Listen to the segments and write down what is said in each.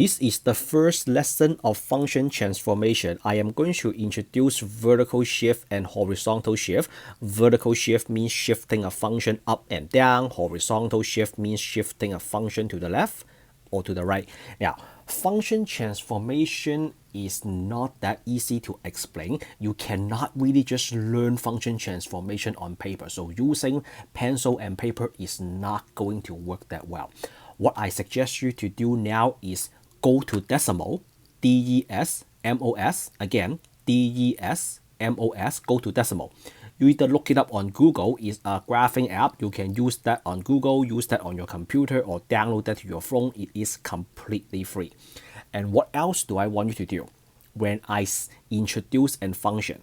this is the first lesson of function transformation. I am going to introduce vertical shift and horizontal shift. Vertical shift means shifting a function up and down. Horizontal shift means shifting a function to the left or to the right. Now, function transformation is not that easy to explain. You cannot really just learn function transformation on paper. So using pencil and paper is not going to work that well. What I suggest you to do now is go to decimal, DESMOS, again, DESMOS, go to decimal. You either look it up on Google, it's a graphing app. You can use that on Google, use that on your computer, or download that to your phone. It is completely free. And what else do I want you to do? When I introduce a function,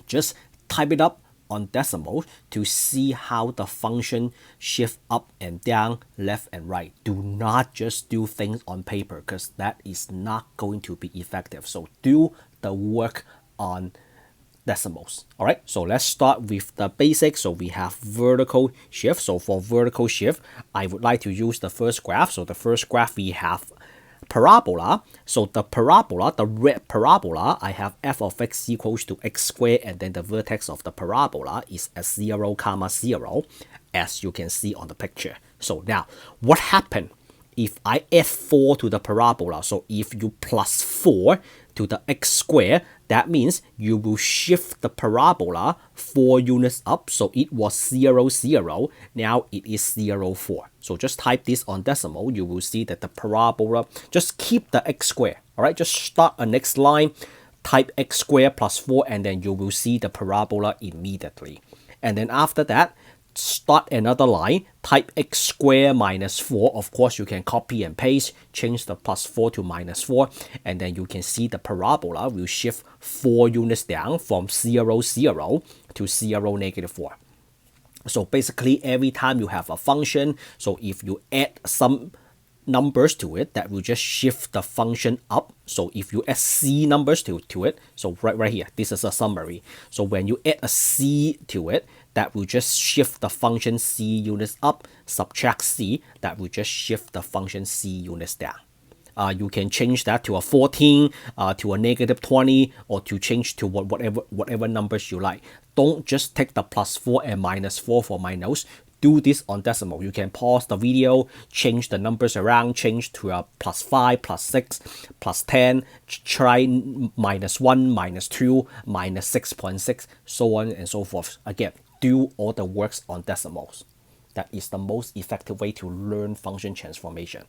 just type it up on decimal to see how the function shift up and down, left and right. Do not just do things on paper because that is not going to be effective. So do the work on decimals. All right, so let's start with the basics. So we have vertical shift. So for vertical shift, I would like to use the first graph. So the first graph we have parabola. So the parabola, the red parabola, I have f of x equals to x squared, and then the vertex of the parabola is at 0, 0, as you can see on the picture. So now, what happened if I add 4 to the parabola? So if you plus 4 to the x squared, that means you will shift the parabola 4 units up. So it was 0, 0. Now it is 0, 4. So just type this on decimal. You will see that the parabola, just keep the x squared. All right, just start a next line, type x squared plus 4, and then you will see the parabola immediately. And then after that, start another line, type x squared minus 4. Of course, you can copy and paste, change the plus 4 to minus 4, and then you can see the parabola will shift 4 units down from 0, 0 to 0, negative 4. So basically, every time you have a function, so if you add some numbers to it, that will just shift the function up. So if you add c numbers to it, so right here, this is a summary. So when you add a c to it, that will just shift the function c units up. Subtract c, that will just shift the function c units down. You can change that to a 14, to a negative 20, or to change to whatever numbers you like. Don't just take the plus 4 and minus 4 for my notes. Do this on decimal. You can pause the video, change the numbers around, change to a plus 5, plus 6, plus 10, try minus 1, minus 2, minus 6.6, so on and so forth. Again, do all the works on decimals. That is the most effective way to learn function transformation.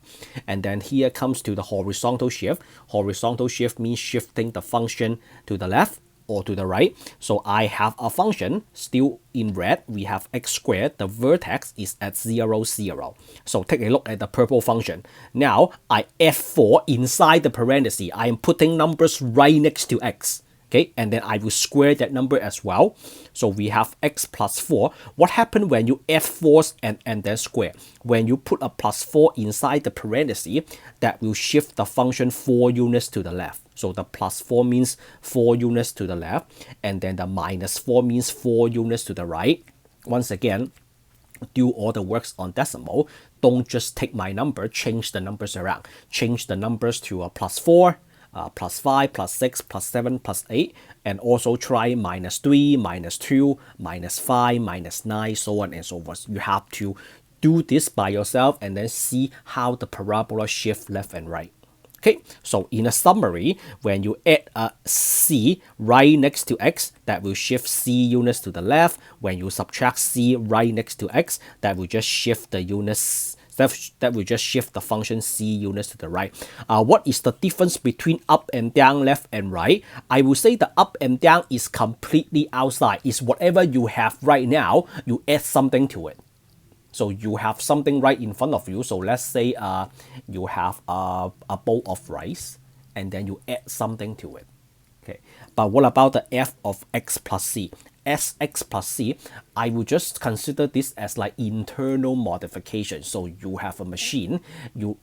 And then here comes to the horizontal shift. Horizontal shift means shifting the function to the left or to the right. So I have a function still in red. We have x squared. The vertex is at 0, 0. So take a look at the purple function. Now I add 4 inside the parenthesis. I am putting numbers right next to x. Okay, and then I will square that number as well. So we have x plus 4. What happened when you add 4s and then square? When you put a plus 4 inside the parenthesis, that will shift the function 4 units to the left. So the plus 4 means 4 units to the left, and then the minus 4 means 4 units to the right. Once again, do all the works on decimal. Don't just take my number, change the numbers around. Change the numbers to a plus 4, plus 5, plus 6, plus 7, plus 8, and also try minus 3, minus 2, minus 5, minus 9, so on and so forth. You have to do this by yourself and then see how the parabola shift left and right. Okay, so in a summary, when you add a c right next to x, that will shift c units to the left. When you subtract c right next to x, that will just shift the units. That will just shift the function c units to the right. What is the difference between up and down, left and right? I will say the up and down is completely outside. It's whatever you have right now, you add something to it. So you have something right in front of you. So let's say you have a bowl of rice, and then you add something to it. Okay, but what about the f of x plus c? X plus c, I will just consider this as like internal modification. So you have a machine, you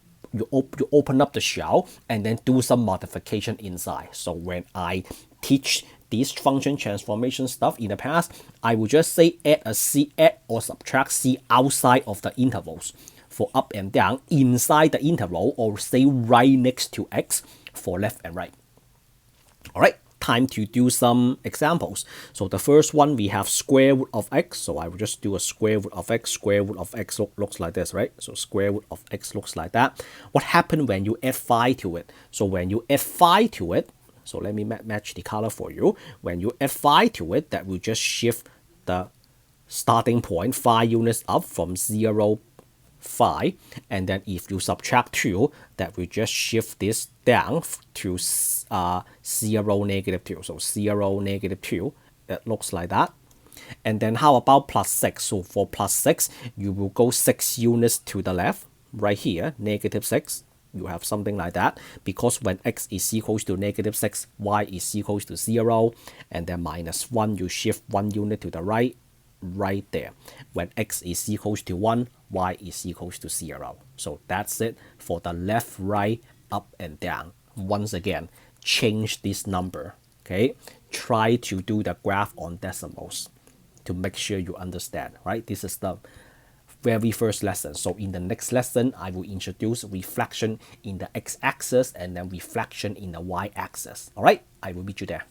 open up the shell and then do some modification inside. So when I teach this function transformation stuff in the past, I will just say add a c, add or subtract c outside of the intervals. for up and down inside the interval, or say right next to x for left and right. All right, time to do some examples. So the first one, we have square root of x. So I will just do a square root of x. Square root of x looks like this, right? So square root of x looks like that. What happened when you add 5 to it? So when you add 5 to it, so let me match the color for you. When you add 5 to it, that will just shift the starting point 5 units up from 0, 5. And then if you subtract 2, that will just shift this down to 0, negative 2. So 0, negative 2. It looks like that. And then how about plus 6? So for plus 6, you will go 6 units to the left, right here, negative 6. You have something like that, because when x is equals to negative 6, y is equals to 0, and then minus 1, you shift 1 unit to the right, right there. When x is equals to 1, y is equals to 0. So that's it for the left, right, up, and down. Once again, change this number, okay? Try to do the graph on decimals to make sure you understand, right? This is the very first lesson. So in the next lesson, I will introduce reflection in the x-axis and then reflection in the y-axis. All right, I will meet you there.